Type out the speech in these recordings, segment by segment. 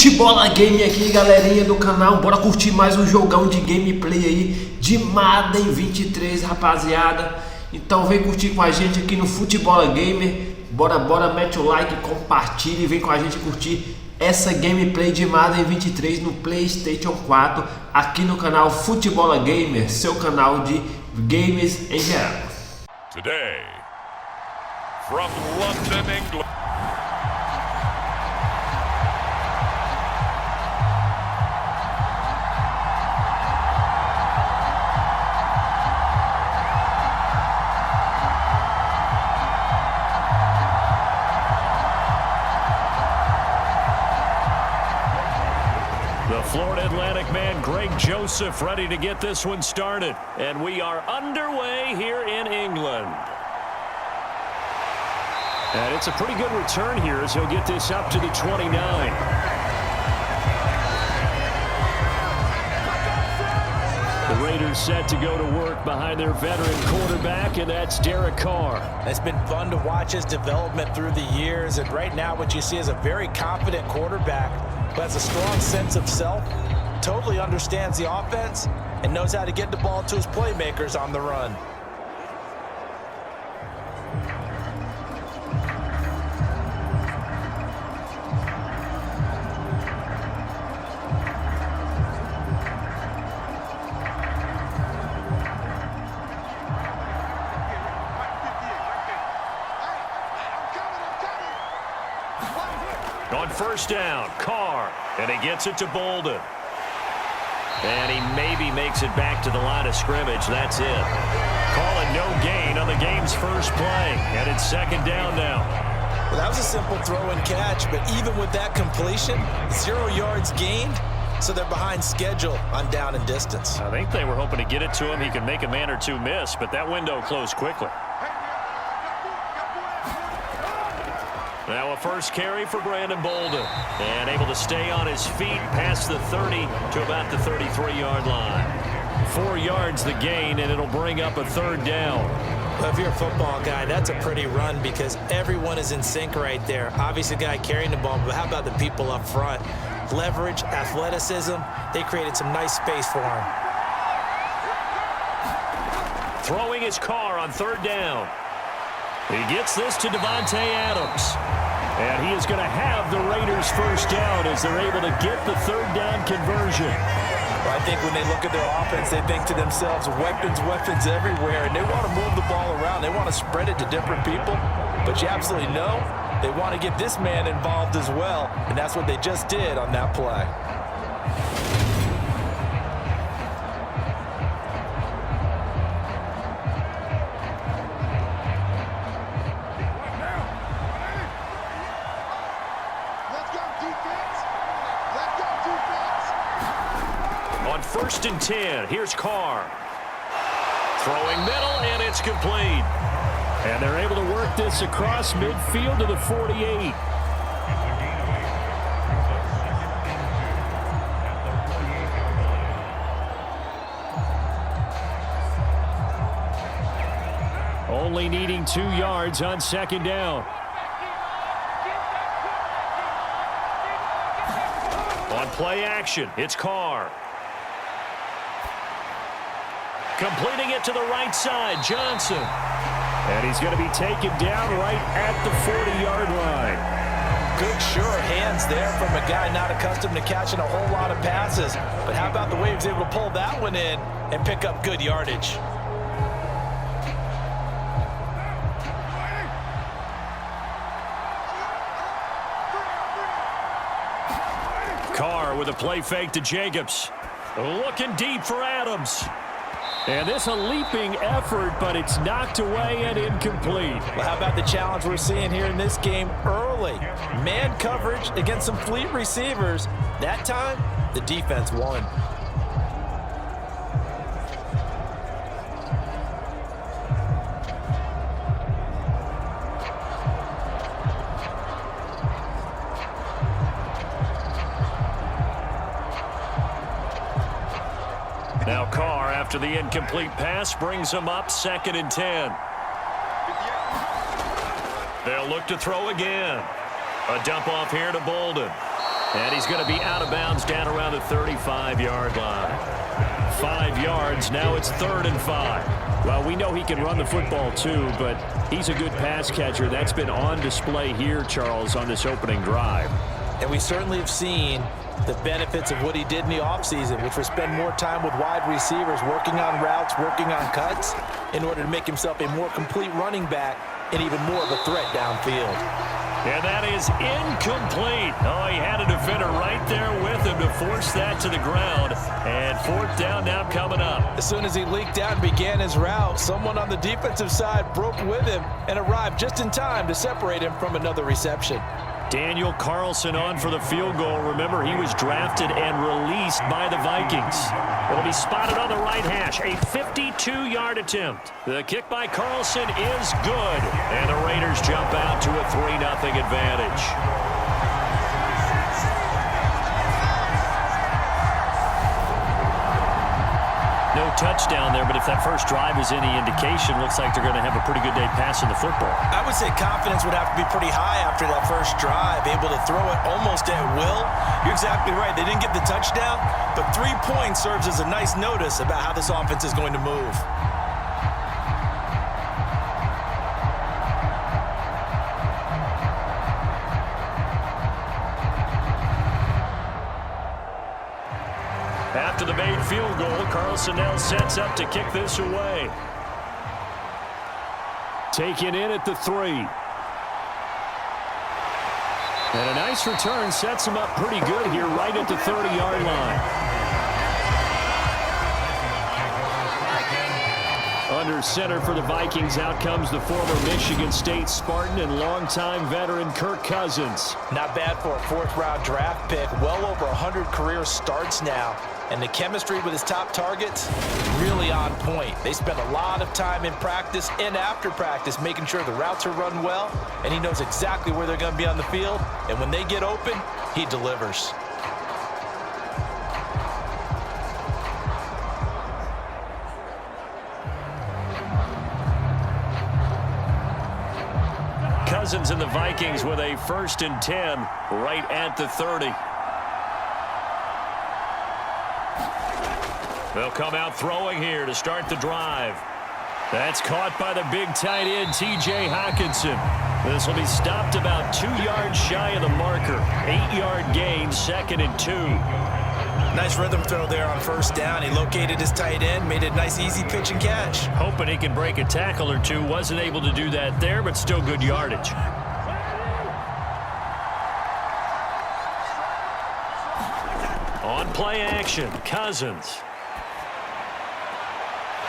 Futebola Game aqui, galerinha do canal. Bora curtir mais um jogão de gameplay aí de Madden 23, rapaziada. Então vem curtir com a gente aqui no Futebola Gamer. Bora, mete o like, compartilha e vem com a gente curtir essa gameplay de Madden 23 no PlayStation 4 aqui no canal Futebola Gamer, seu canal de games em geral. Today, from London, England. The Florida Atlantic man, Greg Joseph, ready to get this one started. And we are underway here in England. And it's a pretty good return here as he'll get this up to the 29. The Raiders set to go to work behind their veteran quarterback, and that's Derek Carr. It's been fun to watch his development through the years, and right now what you see is a very confident quarterback who has a strong sense of self, totally understands the offense, and knows how to get the ball to his playmakers on the run. On first down, Carr, and he gets it to Bolden. And he maybe makes it back to the line of scrimmage. That's it. Calling no gain on the game's first play, and it's second down now. Well, that was a simple throw and catch, but even with that completion, 0 yards gained, so they're behind schedule on down and distance. I think they were hoping to get it to him. He could make a man or two miss, but that window closed quickly. Now a first carry for Brandon Bolden. And able to stay on his feet past the 30 to about the 33-yard line. 4 yards the gain, and it'll bring up a third down. Well, if you're a football guy, that's a pretty run because everyone is in sync right there. Obviously, the guy carrying the ball, but how about the people up front? Leverage, athleticism, they created some nice space for him. Throwing his Carr on third down. He gets this to Davante Adams. And he is going to have the Raiders first down as they're able to get the third down conversion. Well, I think when they look at their offense, they think to themselves, weapons everywhere, and they want to move the ball around. They want to spread it to different people, but you absolutely know they want to get this man involved as well, and that's what they just did on that play. On first and 10, here's Carr. Throwing middle, and it's complete. And they're able to work this across midfield to the 48. Only needing 2 yards on second down. On play action, it's Carr. Completing it to the right side, Johnson. And he's going to be taken down right at the 40-yard line. Good, sure hands there from a guy not accustomed to catching a whole lot of passes. But how about the way he was able to pull that one in and pick up good yardage? Carr with a play fake to Jacobs. Looking deep for Adams. And this a leaping effort, but it's knocked away and incomplete. Well, how about the challenge we're seeing here in this game early? Man coverage against some fleet receivers. That time, the defense won. Now Carr, after the incomplete pass, brings him up second and 10. They'll look to throw again. A dump off here to Bolden. And he's going to be out of bounds down around the 35-yard line. 5 yards. Now it's 3rd and 5. Well, we know he can run the football too, but he's a good pass catcher. That's been on display here, Charles, on this opening drive. And we certainly have seen the benefits of what he did in the offseason, which was spend more time with wide receivers, working on routes, working on cuts, in order to make himself a more complete running back and even more of a threat downfield. And that is incomplete. Oh, he had a defender right there with him to force that to the ground. And 4th down now coming up. As soon as he leaked out and began his route, someone on the defensive side broke with him and arrived just in time to separate him from another reception. Daniel Carlson on for the field goal. Remember, he was drafted and released by the Vikings. It'll be spotted on the right hash. A 52-yard attempt. The kick by Carlson is good. And the Raiders jump out to a 3-0 advantage. No touchdown there, but if that first drive is any indication, looks like they're going to have a pretty good day passing the football. I would say confidence would have to be pretty high after that first drive, able to throw it almost at will. You're exactly right. They didn't get the touchdown, but 3 points serves as a nice notice about how this offense is going to move. After the made field goal, Carlson now sets up to kick this away. Taken in at the 3. And a nice return sets him up pretty good here right at the 30-yard line. Under center for the Vikings, out comes the former Michigan State Spartan and longtime veteran Kirk Cousins. Not bad for a 4th-round draft pick. Well over 100 career starts now. And the chemistry with his top targets, really on point. They spend a lot of time in practice and after practice making sure the routes are run well, and he knows exactly where they're going to be on the field. And when they get open, he delivers. Cousins and the Vikings with a 1st and 10 right at the 30. They'll come out throwing here to start the drive. That's caught by the big tight end, T.J. Hockenson. This will be stopped about 2 yards shy of the marker. 8-yard gain, 2nd and 2. Nice rhythm throw there on 1st down. He located his tight end, made a nice easy pitch and catch. Hoping he can break a tackle or two. Wasn't able to do that there, but still good yardage. On play action, Cousins.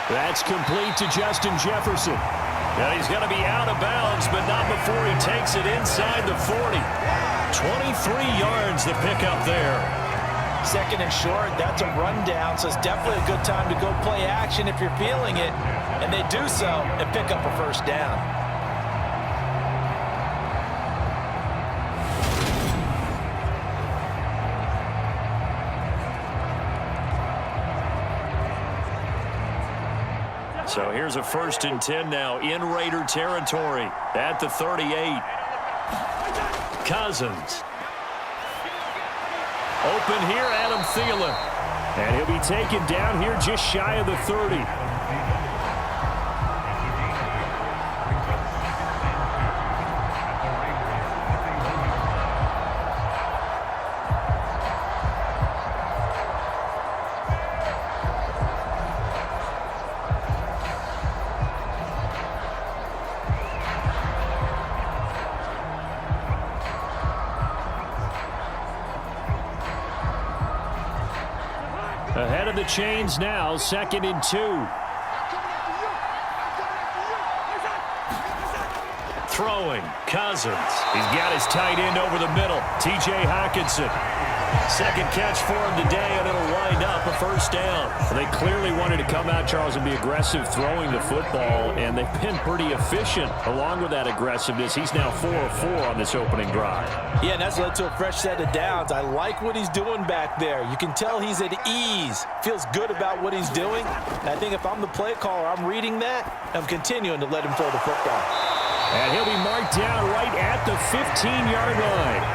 That's complete to Justin Jefferson. Now he's going to be out of bounds, but not before he takes it inside the 40. 23 yards the pickup there. 2nd and short, that's a rundown, so it's definitely a good time to go play action if you're feeling it. And they do so and pick up a 1st down. So here's a 1st and 10 now in Raider territory at the 38. Cousins. Open here, Adam Thielen. And he'll be taken down here just shy of the 30. Ahead of the chains now, 2nd and 2. Throwing, Cousins. He's got his tight end over the middle, T.J. Hockenson. 2nd catch for him today, and it'll wind up a 1st down. They clearly wanted to come out, Charles, and be aggressive throwing the football, and they've been pretty efficient along with that aggressiveness. He's now 4 of 4 on this opening drive. Yeah, and that's led to a fresh set of downs. I like what he's doing back there. You can tell he's at ease, feels good about what he's doing. And I think if I'm the play caller, I'm reading that, I'm continuing to let him throw the football. And he'll be marked down right at the 15-yard line.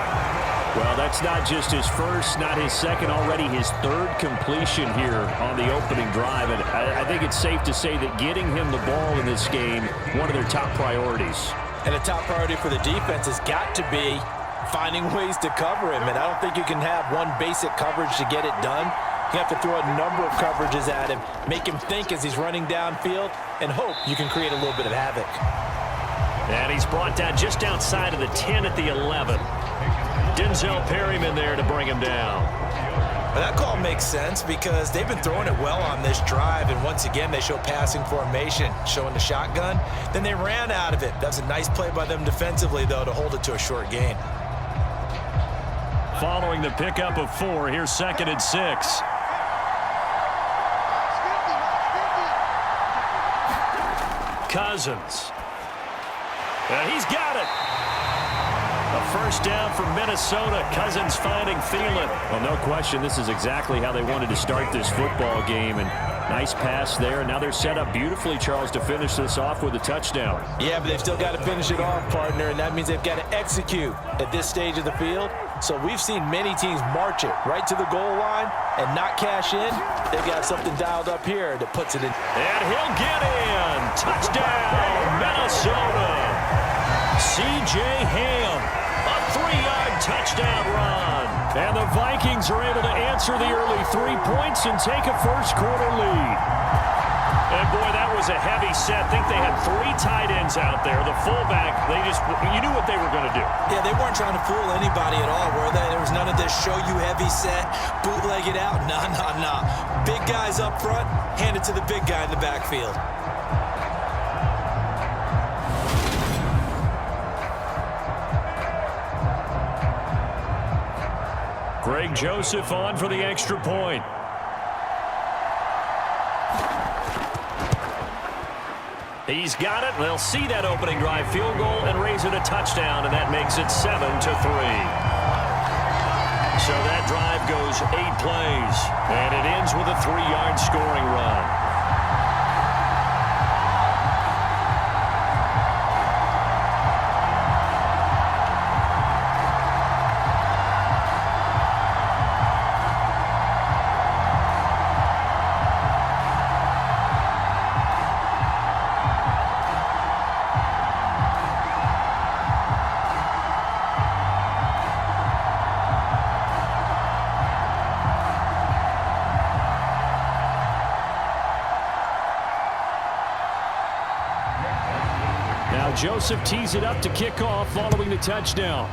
Well, that's not just his first, not his second, already his third completion here on the opening drive. And I think it's safe to say that getting him the ball in this game, one of their top priorities. And a top priority for the defense has got to be finding ways to cover him. And I don't think you can have one basic coverage to get it done. You have to throw a number of coverages at him, make him think as he's running downfield, and hope you can create a little bit of havoc. And he's brought down just outside of the 10 at the 11. Denzel Perryman there to bring him down. Well, that call makes sense because they've been throwing it well on this drive, and once again they show passing formation, showing the shotgun. Then they ran out of it. That was a nice play by them defensively, though, to hold it to a short gain. Following the pickup of 4, here's 2nd and 6. Cousins. And he's got it. A first down for Minnesota. Cousins finding Thielen. Well, no question, this is exactly how they wanted to start this football game. And nice pass there. And now they're set up beautifully, Charles, to finish this off with a touchdown. Yeah, but they've still got to finish it off, partner, and that means they've got to execute at this stage of the field. So we've seen many teams march it right to the goal line and not cash in. They've got something dialed up here that puts it in. And he'll get in. Touchdown, Minnesota. C.J. Ham, a 3-yard touchdown run. And the Vikings are able to answer the early 3 points and take a first-quarter lead. And, boy, that was a heavy set. I think they had 3 tight ends out there. The fullback, you knew what they were going to do. Yeah, they weren't trying to fool anybody at all, were they? There was none of this show-you heavy set, bootleg it out. Nah. Big guys up front, hand it to the big guy in the backfield. Greg Joseph on for the extra point. He's got it. They'll see that opening drive field goal and raise it a touchdown, and that makes it 7-3. So that drive goes 8 plays, and it ends with a 3-yard scoring run. Joseph tees it up to kick off following the touchdown.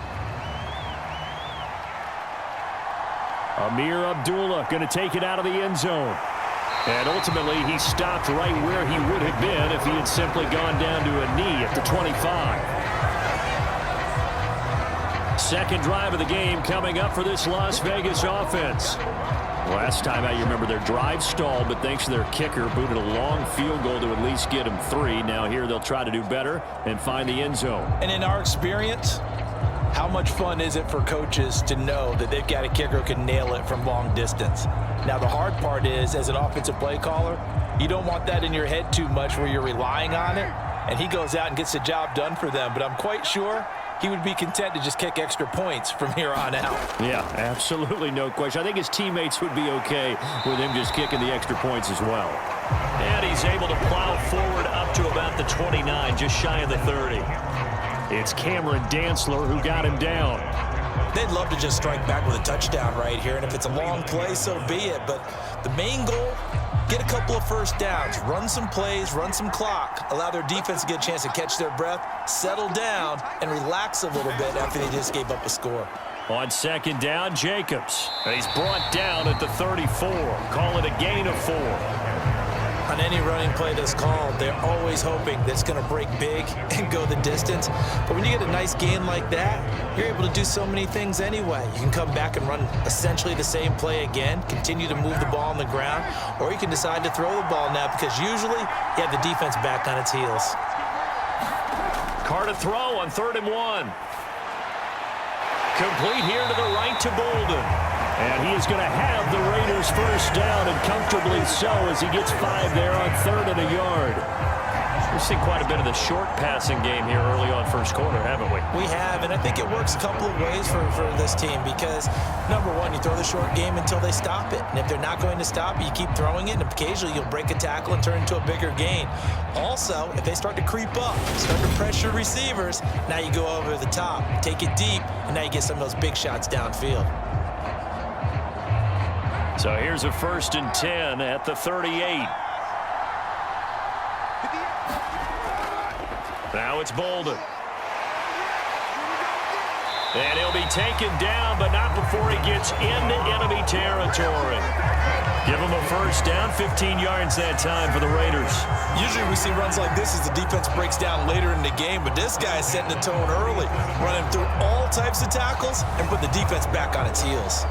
Amir Abdullah going to take it out of the end zone. And ultimately, he stopped right where he would have been if he had simply gone down to a knee at the 25. Second drive of the game coming up for this Las Vegas offense. Last time out, you remember their drive stalled, but thanks to their kicker, booted a long field goal to at least get them 3. Now here they'll try to do better and find the end zone. And in our experience, how much fun is it for coaches to know that they've got a kicker who can nail it from long distance? Now the hard part is, as an offensive play caller, you don't want that in your head too much where you're relying on it, and he goes out and gets the job done for them. But I'm quite sure he would be content to just kick extra points from here on out. Yeah, absolutely no question. I think his teammates would be okay with him just kicking the extra points as well. And he's able to plow forward up to about the 29, just shy of the 30. It's Cameron Dantzler who got him down. They'd love to just strike back with a touchdown right here, and if it's a long play, so be it. But the main goal, get a couple of first downs, run some plays, run some clock, allow their defense to get a chance to catch their breath, settle down, and relax a little bit after they just gave up a score. On second down, Jacobs. He's brought down at the 34. Call it a gain of 4. On any running play that's called, they're always hoping that it's going to break big and go the distance. But when you get a nice gain like that, you're able to do so many things anyway. You can come back and run essentially the same play again, continue to move the ball on the ground, or you can decide to throw the ball now because usually you have the defense back on its heels. Carr to throw on 3rd and 1. Complete here to the right to Bolden. And he is going to have the Raiders first down, and comfortably so as he gets 5 there on 3rd and a yard. We've seen quite a bit of the short passing game here early on first quarter, haven't we? We have, and I think it works a couple of ways for this team because, number one, you throw the short game until they stop it. And if they're not going to stop it, you keep throwing it, and occasionally you'll break a tackle and turn into a bigger gain. Also, if they start to creep up, start to pressure receivers, now you go over the top, take it deep, and now you get some of those big shots downfield. So here's a 1st and 10 at the 38. Now it's Bolden. And he'll be taken down, but not before he gets into enemy territory. Give him a 1st down, 15 yards that time for the Raiders. Usually we see runs like this as the defense breaks down later in the game, but this guy is setting the tone early, running through all types of tackles and put the defense back on its heels.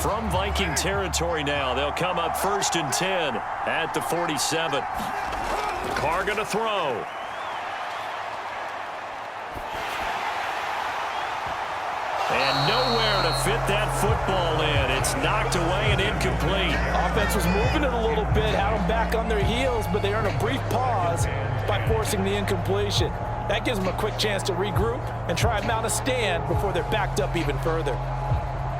From Viking territory now, they'll come up 1st and 10 at the 47. Carr going to throw. And nowhere to fit that football in. It's knocked away and incomplete. Offense was moving it a little bit, had them back on their heels, but they earn a brief pause by forcing the incompletion. That gives them a quick chance to regroup and try and mount a stand before they're backed up even further.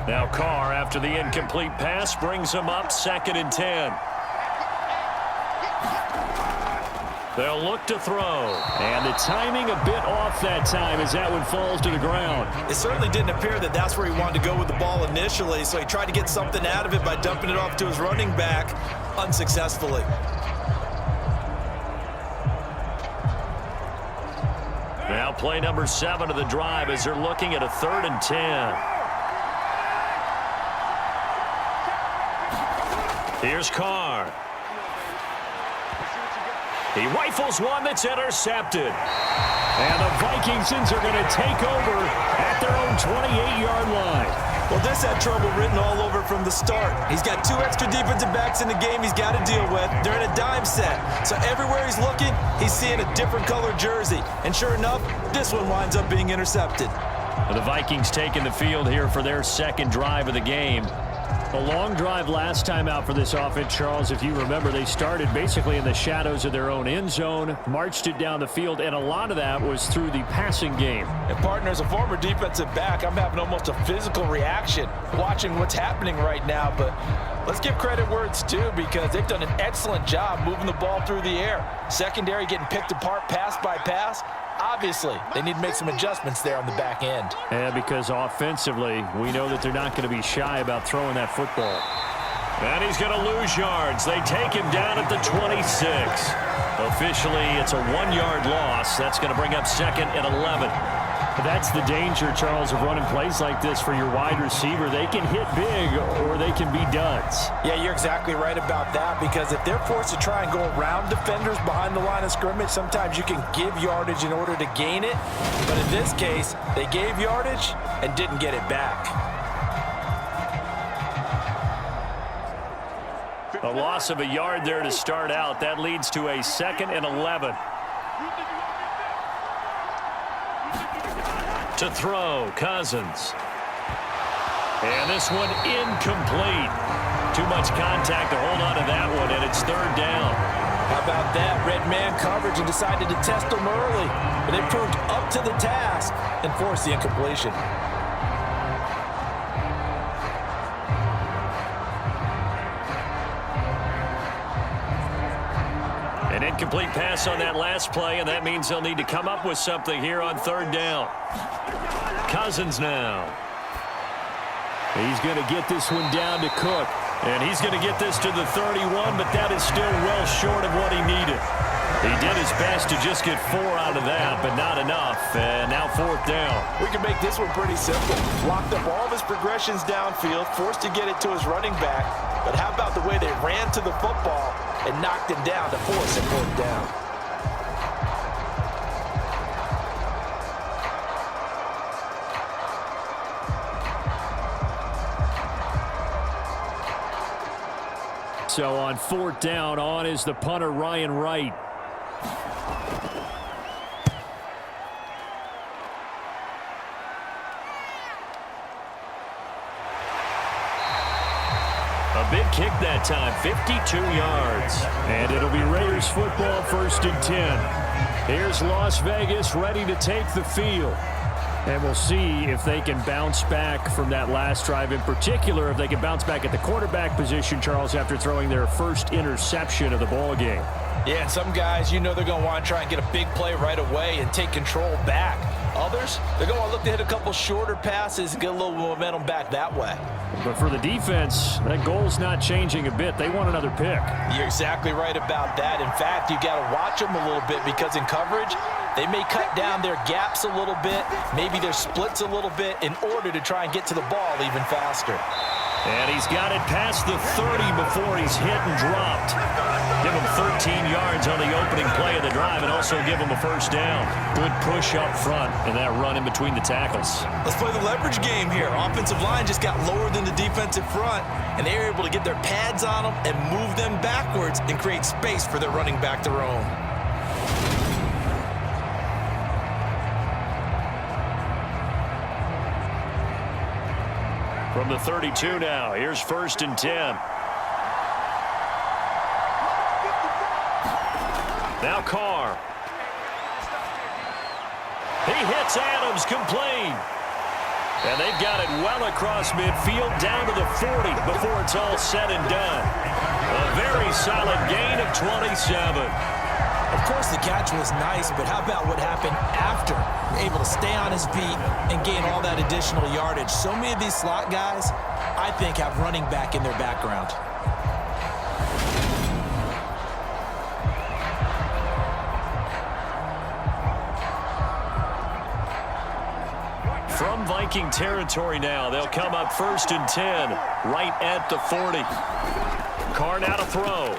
Now Carr, after the incomplete pass, brings him up 2nd and 10. They'll look to throw. And the timing a bit off that time as that one falls to the ground. It certainly didn't appear that that's where he wanted to go with the ball initially, so he tried to get something out of it by dumping it off to his running back unsuccessfully. Now play number 7 of the drive as they're looking at a 3rd and 10. Here's Carr. He rifles one that's intercepted. And the Vikings are going to take over at their own 28-yard line. Well, this had trouble written all over from the start. He's got 2 extra defensive backs in the game he's got to deal with. They're in a dime set. So everywhere he's looking, he's seeing a different color jersey. And sure enough, this one winds up being intercepted. Well, the Vikings taking the field here for their 2nd drive of the game. A long drive last time out for this offense, Charles. If you remember, they started basically in the shadows of their own end zone, marched it down the field, and a lot of that was through the passing game. And partner, as a former defensive back, I'm having almost a physical reaction watching what's happening right now. But let's give credit where it's due because they've done an excellent job moving the ball through the air. Secondary getting picked apart pass by pass. Obviously, they need to make some adjustments there on the back end. And because offensively, we know that they're not going to be shy about throwing that football. And he's going to lose yards. They take him down at the 26. Officially, it's a 1-yard loss. That's going to bring up 2nd and 11. That's the danger, Charles, of running plays like this for your wide receiver. They can hit big or they can be duds. Yeah, you're exactly right about that because if they're forced to try and go around defenders behind the line of scrimmage, sometimes you can give yardage in order to gain it. But in this case, they gave yardage and didn't get it back. A loss of a yard there to start out. That leads to a 2nd and 11. To throw, Cousins. And this one incomplete. Too much contact to hold on to that one, and it's 3rd down. How about that? Red man coverage and decided to test them early. But they proved up to the task and forced the incompletion. An incomplete pass on that last play, and that means they'll need to come up with something here on 3rd down. Cousins now. He's going to get this one down to Cook. And he's going to get this to the 31, but that is still well short of what he needed. He did his best to just get 4 out of that, but not enough. And now 4th down. We can make this one pretty simple. Blocked up all of his progressions downfield, forced to get it to his running back. But how about the way they ran to the football and knocked him down to force a 4th down? So on 4th down, on is the punter, Ryan Wright. A big kick that time, 52 yards. And it'll be Raiders football, 1st and 10. Here's Las Vegas ready to take the field. And we'll see if they can bounce back from that last drive, in particular if they can bounce back at the quarterback position, Charles, after throwing their first interception of the ball game. Yeah, and some guys, you know they're going to want to try and get a big play right away and take control back. Others, they're going to want to look to hit a couple shorter passes and get a little momentum back that way. But for the defense, that goal's not changing a bit. They want another pick. You're exactly right about that. In fact, you got to watch them a little bit because in coverage, they may cut down their gaps a little bit, maybe their splits a little bit in order to try and get to the ball even faster. And he's got it past the 30 before he's hit and dropped. Give him 13 yards on the opening play of the drive and also give him a 1st down. Good push up front and that run in between the tackles. Let's play the leverage game here. Offensive line just got lower than the defensive front, and they were able to get their pads on them and move them backwards and create space for their running back to roam. From the 32 now, here's 1st and 10. Now Carr. He hits Adams, complete. And they've got it well across midfield, down to the 40 before it's all said and done. A very solid gain of 27. Of course, the catch was nice, but how about what happened after? Able to stay on his feet and gain all that additional yardage. So many of these slot guys, I think, have running back in their background. From Viking territory now, they'll come up 1st and 10, right at the 40. Carr now to throw.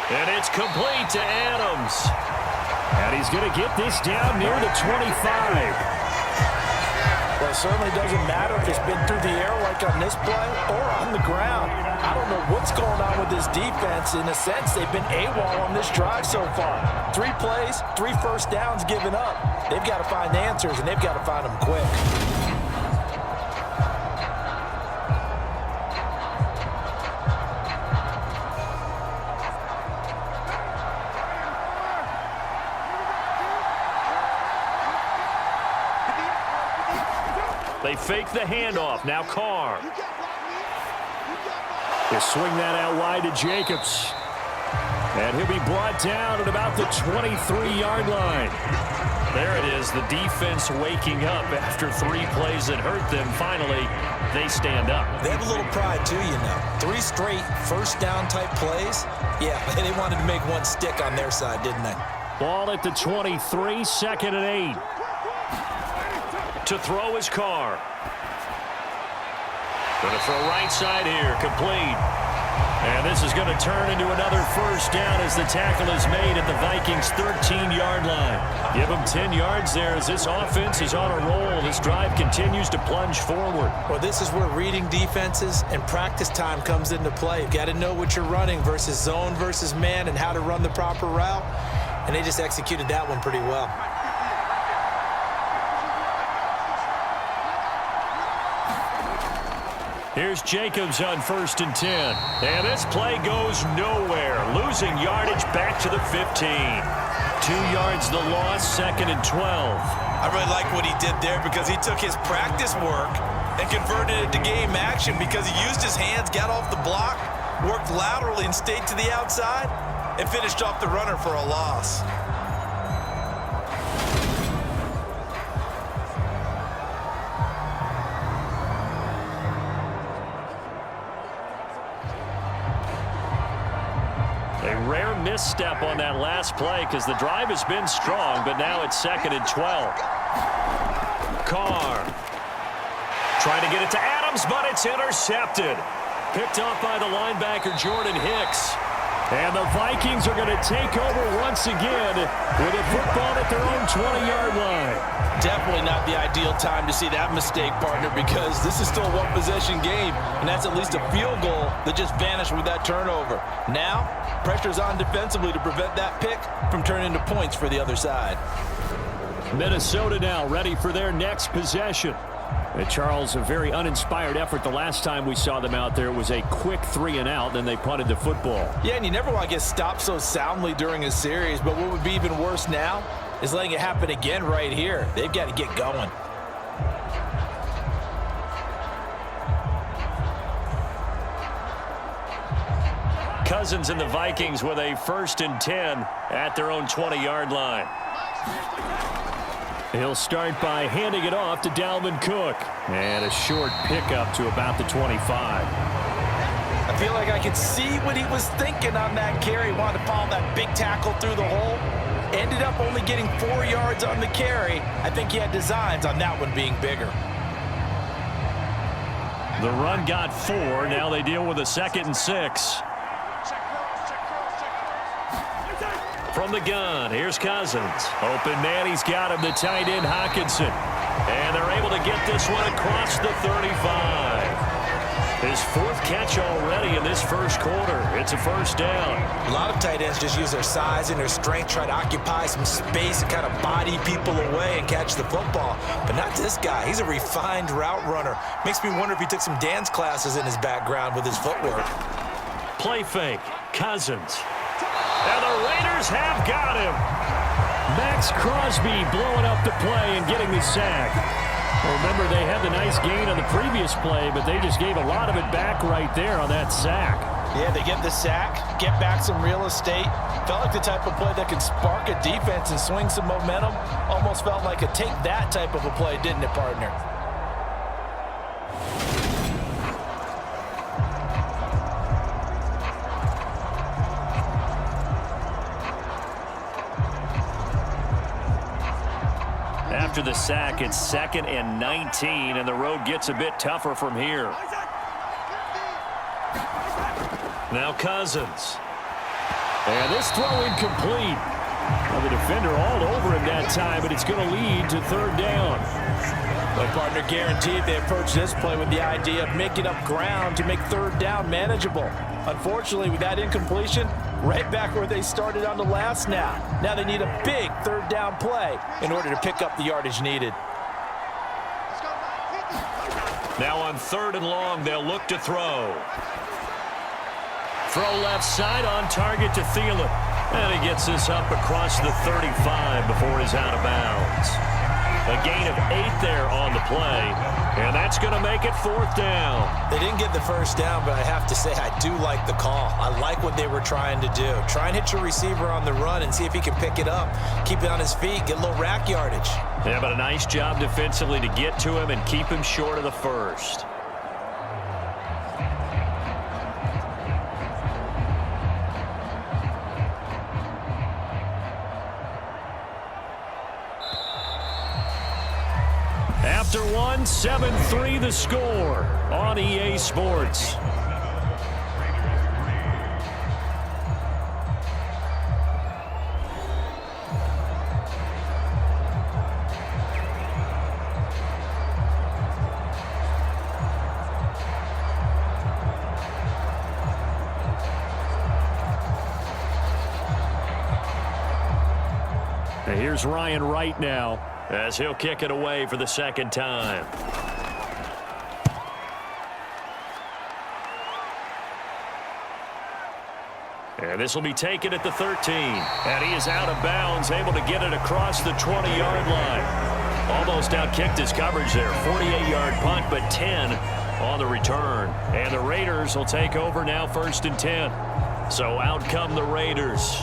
And it's complete to Adams. And he's going to get this down near the 25. Well, it certainly doesn't matter if it's been through the air like on this play or on the ground. I don't know what's going on with this defense. In a sense, they've been AWOL on this drive so far. 3 plays, 3 1st downs given up. They've got to find answers, and they've got to find them quick. They fake the handoff. Now Carr. They swing that out wide to Jacobs. And he'll be brought down at about the 23-yard line. There it is, the defense waking up after 3 plays that hurt them. Finally, they stand up. They have a little pride too, you know. 3 straight 1st down type plays. Yeah, they wanted to make one stick on their side, didn't they? Ball at the 23, 2nd and 8. To throw his Carr. Going to throw right side here, complete. And this is going to turn into another 1st down as the tackle is made at the Vikings' 13-yard line. Give them 10 yards there as this offense is on a roll. This drive continues to plunge forward. Well, this is where reading defenses and practice time comes into play. You've got to know what you're running versus zone versus man and how to run the proper route. And they just executed that one pretty well. Here's Jacobs on 1st and 10. And this play goes nowhere. Losing yardage back to the 15. 2 yards the loss, 2nd and 12. I really like what he did there because he took his practice work and converted it to game action because he used his hands, got off the block, worked laterally and stayed to the outside, and finished off the runner for a loss. A rare misstep on that last play because the drive has been strong, but now it's 2nd and 12. Carr trying to get it to Adams, but it's intercepted. Picked off by the linebacker, Jordan Hicks. And the Vikings are going to take over once again with a football at their own 20-yard line. Definitely not the ideal time to see that mistake, partner, because this is still a one-possession game, and that's at least a field goal that just vanished with that turnover. Now, pressure's on defensively to prevent that pick from turning into points for the other side. Minnesota now ready for their next possession. And Charles, a very uninspired effort the last time we saw them out there. It was a quick 3-and-out, then they punted the football. Yeah, and you never want to get stopped so soundly during a series, but what would be even worse now is letting it happen again right here. They've got to get going. Cousins and the Vikings with a 1st and 10 at their own 20-yard line. He'll start by handing it off to Dalvin Cook. And a short pickup to about the 25. I feel like I could see what he was thinking on that carry. Wanted to follow that big tackle through the hole. Ended up only getting 4 yards on the carry. I think he had designs on that one being bigger. The run got 4. Now they deal with a 2nd and 6. From the gun, here's Cousins. Open man, he's got him, the tight end Hockenson. And they're able to get this one across the 35. His 4th catch already in this first quarter. It's a 1st down. A lot of tight ends just use their size and their strength, try to occupy some space and kind of body people away and catch the football. But not this guy. He's a refined route runner. Makes me wonder if he took some dance classes in his background with his footwork. Play fake, Cousins. And the Raiders have got him. Max Crosby blowing up the play and getting the sack. Remember, they had the nice gain on the previous play, but they just gave a lot of it back right there on that sack. Yeah, they get the sack, get back some real estate. Felt like the type of play that can spark a defense and swing some momentum. Almost felt like a take that type of a play, didn't it, partner? After the sack, it's 2nd and 19, and the road gets a bit tougher from here. Now Cousins. And this throw incomplete. Well, the defender all over him that time, but it's going to lead to 3rd down. My partner guaranteed they approach this play with the idea of making up ground to make 3rd down manageable. Unfortunately, with that incompletion, right back where they started on the last snap. Now they need a big 3rd down play in order to pick up the yardage needed. Now on 3rd and long, they'll look to throw. Throw left side on target to Thielen. And he gets this up across the 35 before he's out of bounds. A gain of 8 there on the play. And that's going to make it 4th down. They didn't get the 1st down, but I have to say I do like the call. I like what they were trying to do. Try and hit your receiver on the run and see if he can pick it up. Keep it on his feet, get a little rack yardage. Yeah, but a nice job defensively to get to him and keep him short of the 1st. After one, 7-3 the score on EA Sports. And here's Ryan Wright now, as he'll kick it away for the 2nd time. And this will be taken at the 13. And he is out of bounds, able to get it across the 20-yard line. Almost outkicked his coverage there. 48-yard punt, but 10 on the return. And the Raiders will take over now, 1st and 10. So out come the Raiders.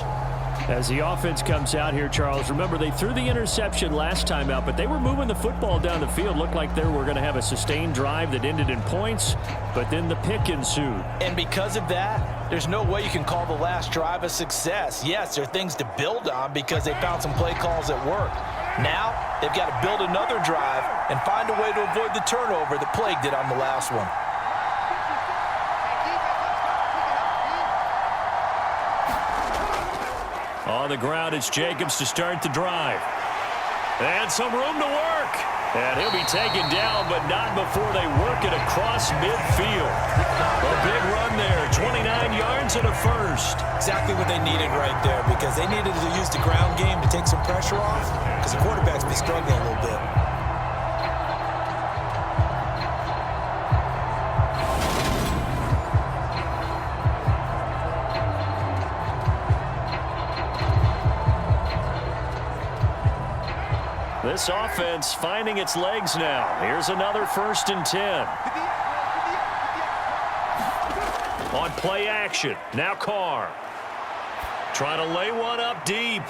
As the offense comes out here, Charles, remember they threw the interception last time out, but they were moving the football down the field. Looked like they were going to have a sustained drive that ended in points, but then the pick ensued. And because of that, there's no way you can call the last drive a success. Yes, there are things to build on because they found some play calls that worked. Now, they've got to build another drive and find a way to avoid the turnover that plagued it on the last one. On the ground, it's Jacobs to start the drive. And some room to work. And he'll be taken down, but not before they work it across midfield. A big run there, 29 yards and a first. Exactly what they needed right there, because they needed to use the ground game to take some pressure off, because the quarterback's been struggling a little bit. This offense finding its legs now. Here's another 1st and 10. On play action. Now Carr. Trying to lay one up deep.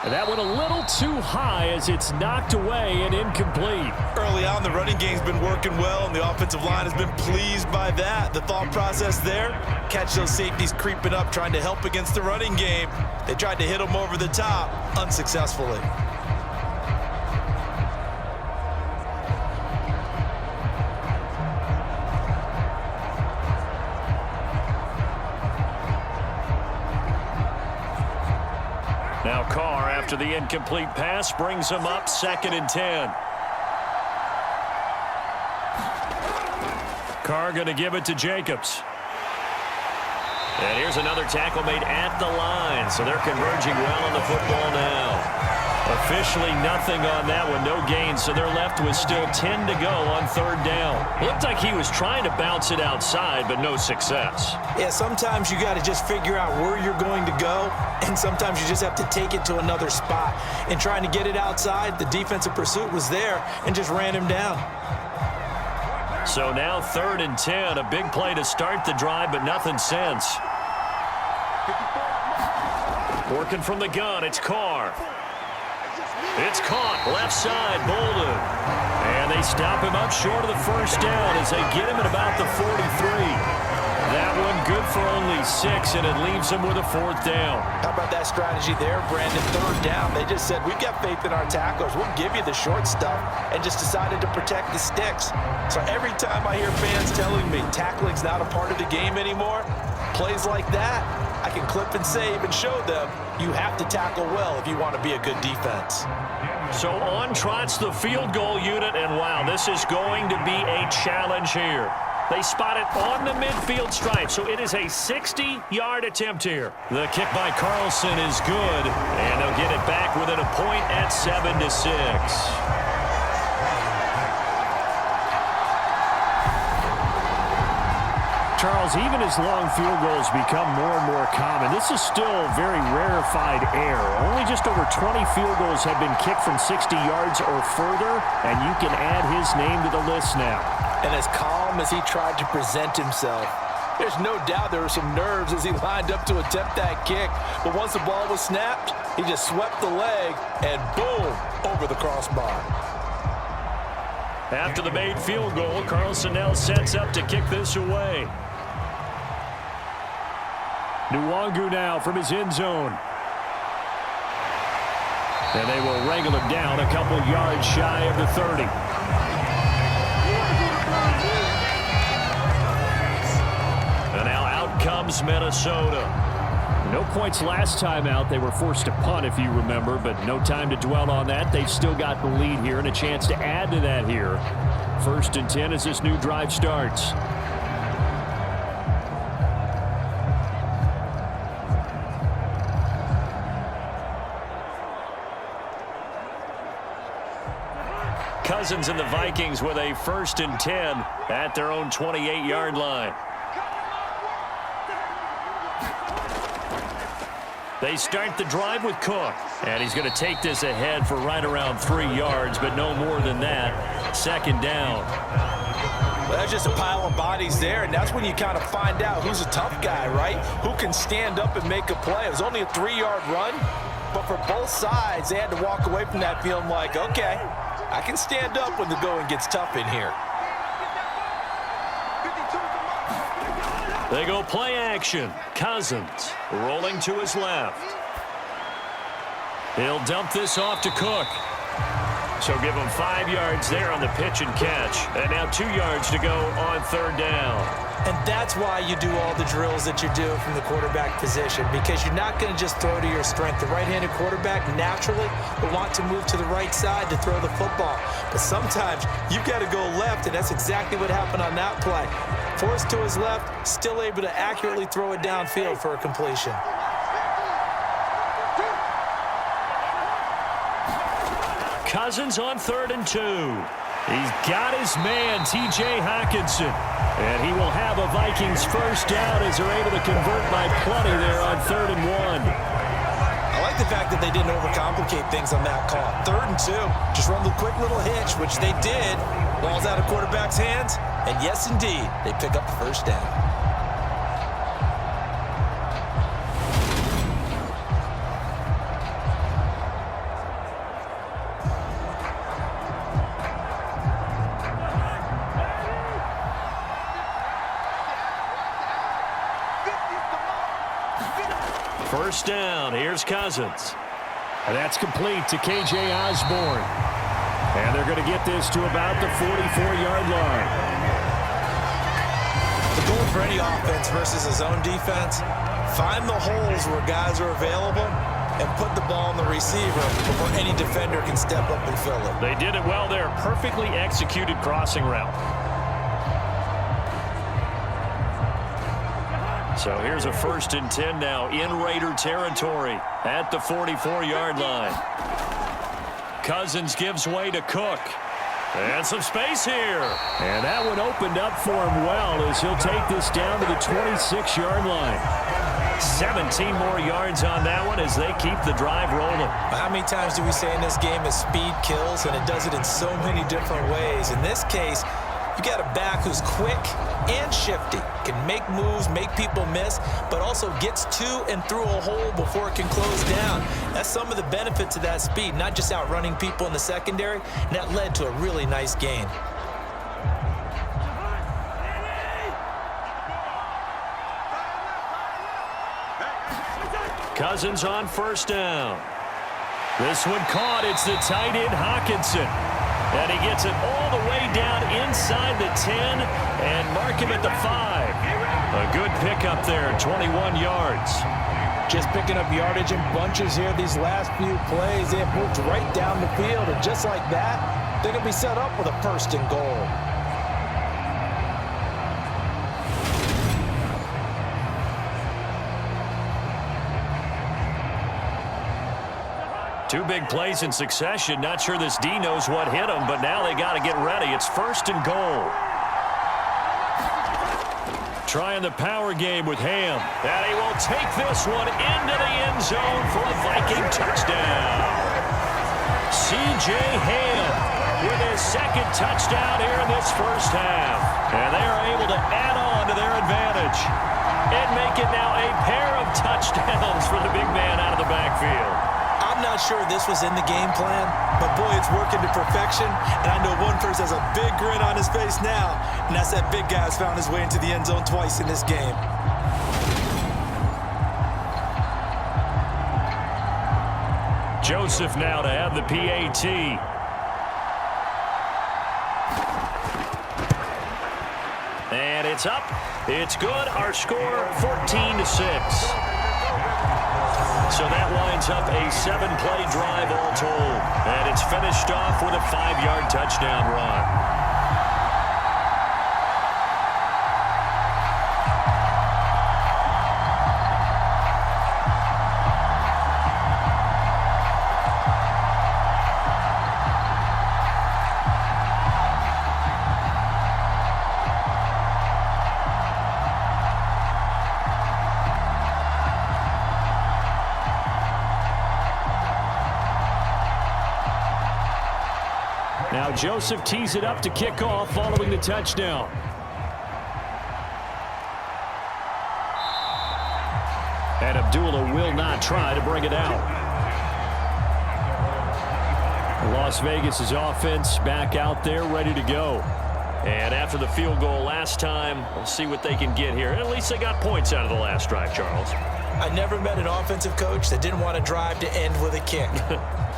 And that went a little too high as it's knocked away and incomplete. Early on, the running game's been working well, and the offensive line has been pleased by that. The thought process there, catch those safeties creeping up, trying to help against the running game. They tried to hit them over the top, unsuccessfully. Now Carr, after the incomplete pass, brings him up 2nd and 10. Carr going to give it to Jacobs. And here's another tackle made at the line, so they're converging well on the football now. Officially nothing on that one, no gain, so they're left with still 10 to go on 3rd down. Looked like he was trying to bounce it outside, but no success. Yeah, sometimes you got to just figure out where you're going to go, and sometimes you just have to take it to another spot. And trying to get it outside, the defensive pursuit was there and just ran him down. So now 3rd and 10, a big play to start the drive, but nothing since. Working from the gun, it's Carr. It's caught, left side, Bolden. And they stop him up short of the 1st down as they get him at about the 43. That one good for only 6, and it leaves him with a 4th down. How about that strategy there, Brandon? 3rd down. They just said, we've got faith in our tacklers. We'll give you the short stuff, and just decided to protect the sticks. So every time I hear fans telling me tackling's not a part of the game anymore, plays like that, I can clip and save and show them you have to tackle well if you want to be a good defense. So on trots the field goal unit, and wow, this is going to be a challenge here. They spot it on the midfield stripe, so it is a 60-yard attempt here. The kick by Carlson is good, and they'll get it back within a point at 7-6. Charles, even as long field goals become more and more common, this is still very rarefied air. Only just over 20 field goals have been kicked from 60 yards or further, and you can add his name to the list now. And as calm as he tried to present himself, there's no doubt there were some nerves as he lined up to attempt that kick. But once the ball was snapped, he just swept the leg and boom, over the crossbar. After the made field goal, Carlson now sets up to kick this away. Nwangu now from his end zone. And they will wrangle him down a couple yards shy of the 30. And now out comes Minnesota. No points last time out. They were forced to punt, if you remember, but no time to dwell on that. They've still got the lead here and a chance to add to that here. 1st and 10 as this new drive starts. Cousins and the Vikings with a 1st and 10 at their own 28-yard line. They start the drive with Cook, and he's going to take this ahead for right around 3 yards, but no more than that. 2nd down. Well, that's just a pile of bodies there, and that's when you kind of find out who's a tough guy, right? Who can stand up and make a play. It was only a 3-yard run, but for both sides, they had to walk away from that feeling like, okay, I can stand up when the going gets tough in here. They go play action. Cousins rolling to his left. He'll dump this off to Cook. So give them 5 yards there on the pitch and catch. And now 2 yards to go on third down. And that's why you do all the drills that you do from the quarterback position, because you're not going to just throw to your strength. The right-handed quarterback naturally will want to move to the right side to throw the football. But sometimes you've got to go left, and that's exactly what happened on that play. Forced to his left, still able to accurately throw it downfield for a completion. Cousins on 3rd and 2. He's got his man, T.J. Hockenson. And he will have a Vikings first down as they're able to convert by plenty there on 3rd and 1. I like the fact that they didn't overcomplicate things on that call. 3rd and 2. Just run the quick little hitch, which they did. Ball's out of quarterback's hands. And yes, indeed, they pick up the first down. First down, here's Cousins. And that's complete to K.J. Osborne. And they're going to get this to about the 44-yard line. The goal for any offense versus a zone defense, find the holes where guys are available and put the ball in the receiver before any defender can step up and fill it. They did it well there. Perfectly executed crossing route. So here's a 1st and 10 now in Raider territory at the 44-yard line. Cousins gives way to Cook. And some space here. And that one opened up for him well as he'll take this down to the 26-yard line. 17 more yards on that one as they keep the drive rolling. How many times do we say in this game that speed kills, and it does it in so many different ways? In this case, you got a back who's quick and shifty, can make moves, make people miss, but also gets to and through a hole before it can close down. That's some of the benefits of that speed, not just outrunning people in the secondary, and that led to a really nice gain. Cousins on first down. This one caught. It's the tight end Hockenson. And he gets it all the way down inside the 10 and mark him at the 5. A good pickup there, 21 yards. Just picking up yardage in bunches here these last few plays. They have moved right down the field, and just like that, they're going to be set up with a 1st and goal. Two big plays in succession. Not sure this D knows what hit him, but now they got to get ready. It's 1st and goal. Trying the power game with Ham. And he will take this one into the end zone for a Viking touchdown. C.J. Ham with his 2nd touchdown here in this first half. And they are able to add on to their advantage and make it now a pair of touchdowns for the big man out of the backfield. I'm not sure this was in the game plan, but boy, it's working to perfection. And I know one person has a big grin on his face now, and that's that big guy's found his way into the end zone twice in this game. Joseph now to have the PAT. And it's up. It's good. Our score, 14-6. So that winds up a 7-play drive all told. And it's finished off with a 5-yard touchdown run. Now Joseph tees it up to kick off following the touchdown. And Abdullah will not try to bring it out. Las Vegas' offense back out there ready to go. And after the field goal last time, we'll see what they can get here. At least they got points out of the last drive, Charles. I never met an offensive coach that didn't want to drive to end with a kick.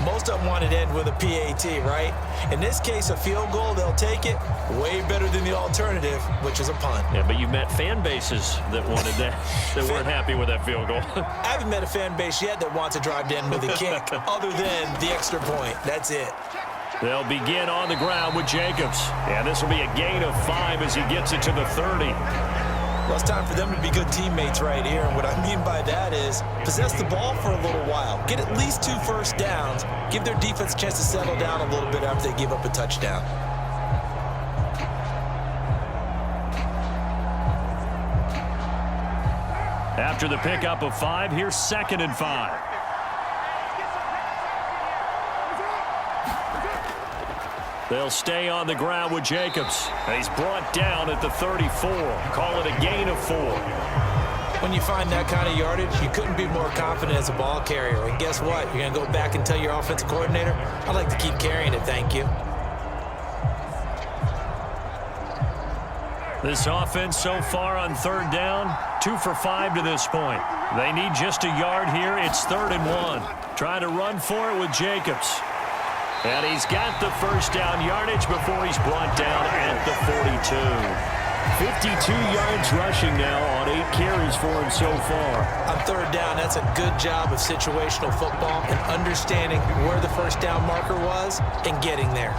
Most of them wanted to end with a PAT, right? In this case, a field goal, they'll take it. Way better than the alternative, which is a punt. Yeah, but you met fan bases that wanted that, that weren't happy with that field goal. I haven't met a fan base yet that wants to drive to end with a kick, other than the extra point. That's it. They'll begin on the ground with Jacobs. And this will be a gain of 5 as he gets it to the 30. Well, it's time for them to be good teammates right here. And what I mean by that is possess the ball for a little while. Get at least 2 first downs. Give their defense a chance to settle down a little bit after they give up a touchdown. After the pickup of 5, here's 2nd and 5. They'll stay on the ground with Jacobs. And he's brought down at the 34. Call it a gain of 4. When you find that kind of yardage, you couldn't be more confident as a ball carrier. And guess what? You're going to go back and tell your offensive coordinator, I'd like to keep carrying it, thank you. This offense so far on 3rd down, 2 for 5 to this point. They need just a yard here. It's 3rd and 1. Trying to run for it with Jacobs. And he's got the first down yardage before he's brought down at the 42. 52 yards rushing now on 8 carries for him so far. On 3rd down, that's a good job of situational football and understanding where the first down marker was and getting there.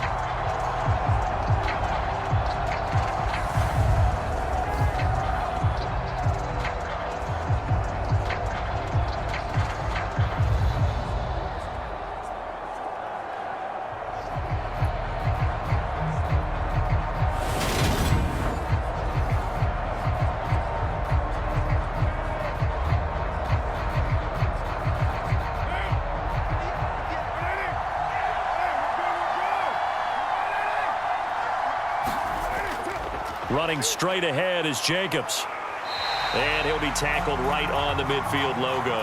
Running straight ahead is Jacobs. And he'll be tackled right on the midfield logo.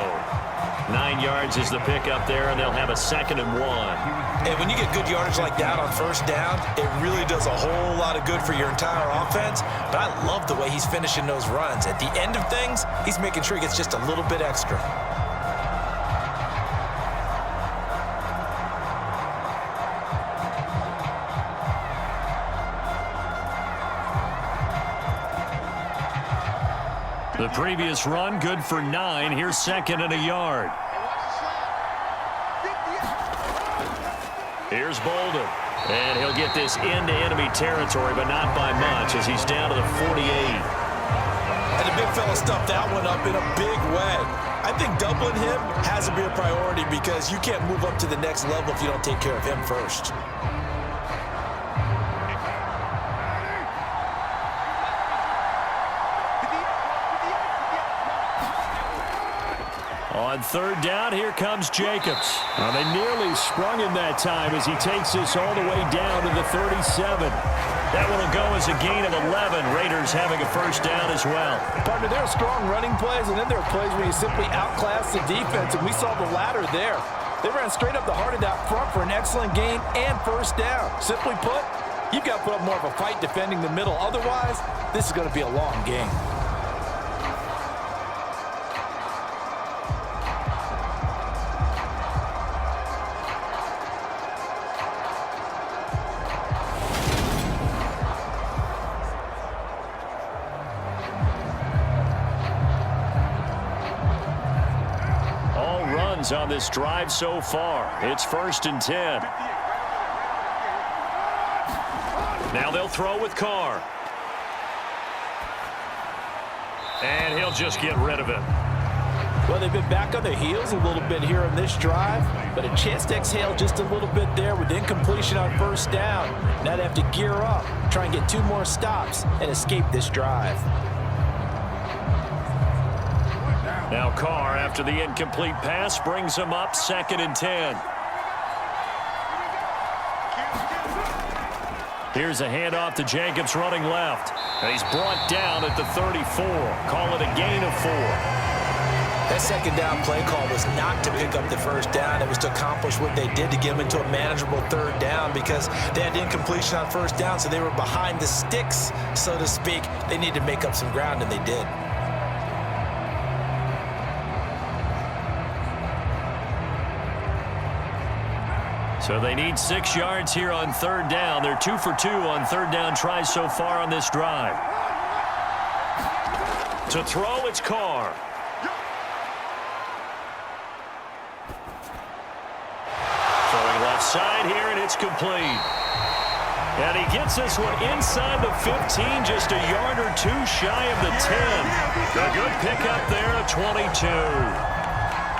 9 yards is the pickup there, and they'll have a 2nd and 1. And when you get good yardage like that on first down, it really does a whole lot of good for your entire offense. But I love the way he's finishing those runs. At the end of things, he's making sure he gets just a little bit extra. The previous run, good for 9. Here's 2nd and a yard. Here's Bolden. And he'll get this into enemy territory, but not by much as he's down to the 48. And the big fella stuffed that one up in a big way. I think doubling him has to be a priority because you can't move up to the next level if you don't take care of him first. On 3rd down, here comes Jacobs. They nearly sprung him that time as he takes this all the way down to the 37. That one will go as a gain of 11. Raiders having a first down as well. Partner, there are strong running plays, and then there are plays where you simply outclass the defense, and we saw the latter there. They ran straight up the heart of that front for an excellent gain and first down. Simply put, you've got to put up more of a fight defending the middle. Otherwise, this is going to be a long game. On this drive so far. It's 1st and 10. Now they'll throw with Carr. And he'll just get rid of it. Well, they've been back on their heels a little bit here on this drive, but a chance to exhale just a little bit there with incompletion on first down. Now they have to gear up, try and get 2 more stops, and escape this drive. Now Carr, after the incomplete pass, brings him up 2nd and 10. Here's a handoff to Jacobs running left. And he's brought down at the 34. Call it a gain of 4. That 2nd down play call was not to pick up the first down. It was to accomplish what they did to get them into a manageable 3rd down because they had incompletion on first down, so they were behind the sticks, so to speak. They needed to make up some ground, and they did. So they need 6 yards here on third down. They're 2 for 2 on third down tries so far on this drive. To throw, it's Carr. Throwing left side here, and it's complete. And he gets this one inside the 15, just a yard or two shy of the 10. A good pickup there, a 22.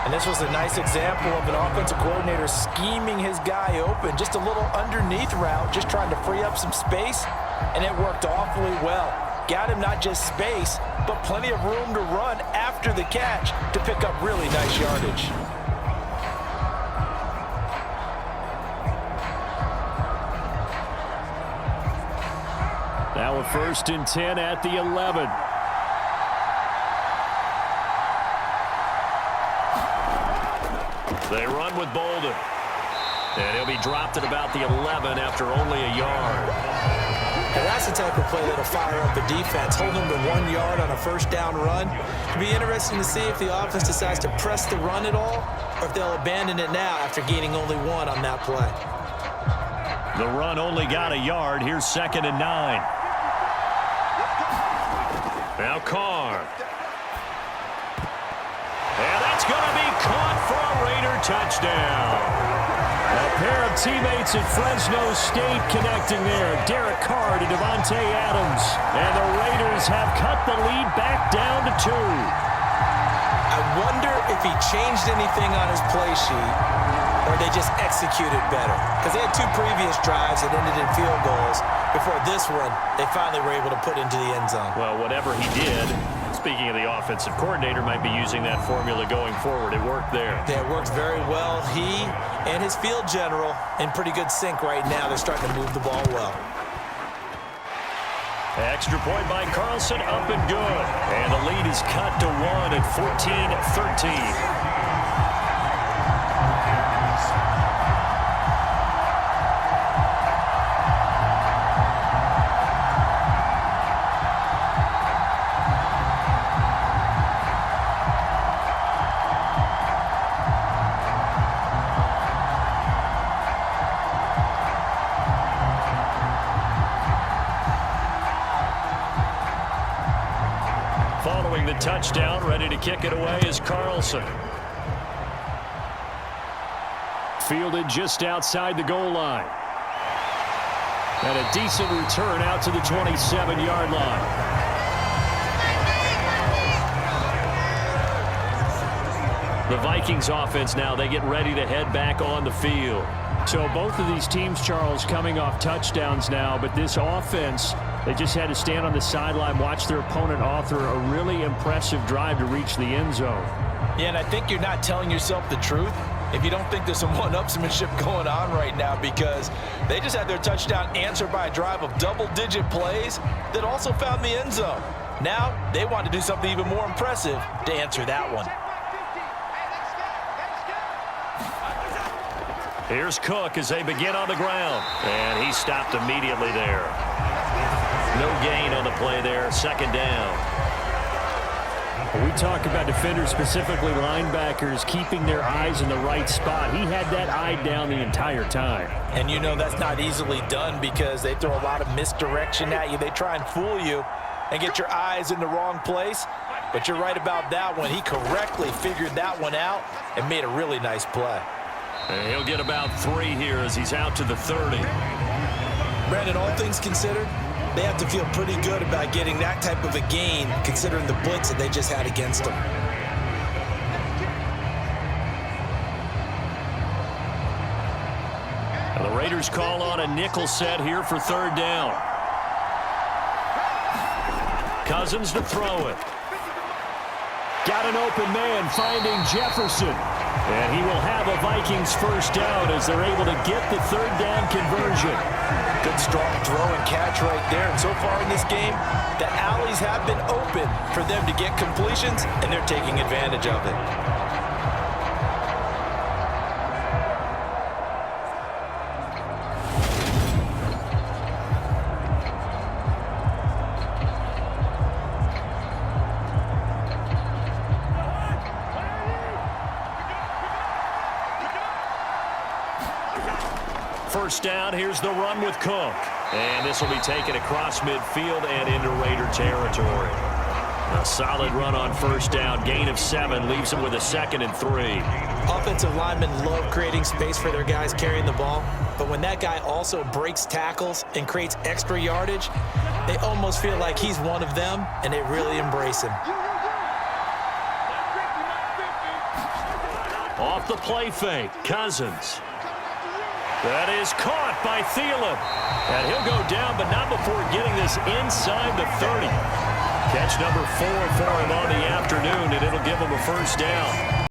And this was a nice example of an offensive coordinator scheming his guy open. Just a little underneath route, just trying to free up some space, and it worked awfully well. Got him not just space, but plenty of room to run after the catch to pick up really nice yardage. Now a 1st and 10 at the 11. They run with Bolden. And he'll be dropped at about the 11 after only a yard. And that's the type of play that'll fire up the defense. Hold them to 1 yard on a 1st down run. It'll be interesting to see if the offense decides to press the run at all, or if they'll abandon it now after gaining only 1 on that play. The run only got a yard. Here's 2nd and 9. Now Carr. And that's going to be caught for a Raider touchdown. A pair of teammates at Fresno State connecting there. Derek Carr to Devontae Adams. And the Raiders have cut the lead back down to 2. I wonder if he changed anything on his play sheet, or they just executed better. Because they had 2 previous drives that ended in field goals. Before this one, they finally were able to put into the end zone. Well, whatever he did, speaking of the offensive coordinator, might be using that formula going forward. It worked there. Yeah, it worked very well. He and his field general in pretty good sync right now. They're starting to move the ball well. Extra point by Carlson, up and good. And the lead is cut to 1 at 14-13. Following the touchdown, ready to kick it away is Carlson. Fielded just outside the goal line. And a decent return out to the 27-yard line. The Vikings offense now, they get ready to head back on the field. So both of these teams, Charles, coming off touchdowns now, but this offense, they just had to stand on the sideline, watch their opponent author a really impressive drive to reach the end zone. Yeah, and I think you're not telling yourself the truth if you don't think there's some one-upsmanship going on right now, because they just had their touchdown answered by a drive of double-digit plays that also found the end zone. Now they want to do something even more impressive to answer that one. Here's Cook as they begin on the ground. And he stopped immediately there. No gain on the play there. 2nd down. We talk about defenders, specifically linebackers, keeping their eyes in the right spot. He had that eye down the entire time. And you know that's not easily done because they throw a lot of misdirection at you. They try and fool you and get your eyes in the wrong place. But you're right about that one. He correctly figured that one out and made a really nice play. And he'll get about 3 here as he's out to the 30. Brandon, all things considered, they have to feel pretty good about getting that type of a gain considering the blitz that they just had against them. And the Raiders call on a nickel set here for 3rd down. Cousins to throw it. Got an open man finding Jefferson. And he will have a Vikings 1st down as they're able to get the 3rd down conversion. Good strong throw and catch right there. And so far in this game, the alleys have been open for them to get completions, and they're taking advantage of it. first down. Here's the run with Cook. And this will be taken across midfield and into Raider territory. A solid run on first down. Gain of 7 leaves them with a 2nd and 3. Offensive linemen love creating space for their guys carrying the ball. But when that guy also breaks tackles and creates extra yardage, they almost feel like he's one of them, and they really embrace him. Off the play fake, Cousins. That is caught by Thielen. And he'll go down, but not before getting this inside the 30. Catch number 4 for him on the afternoon, and it'll give him a first down.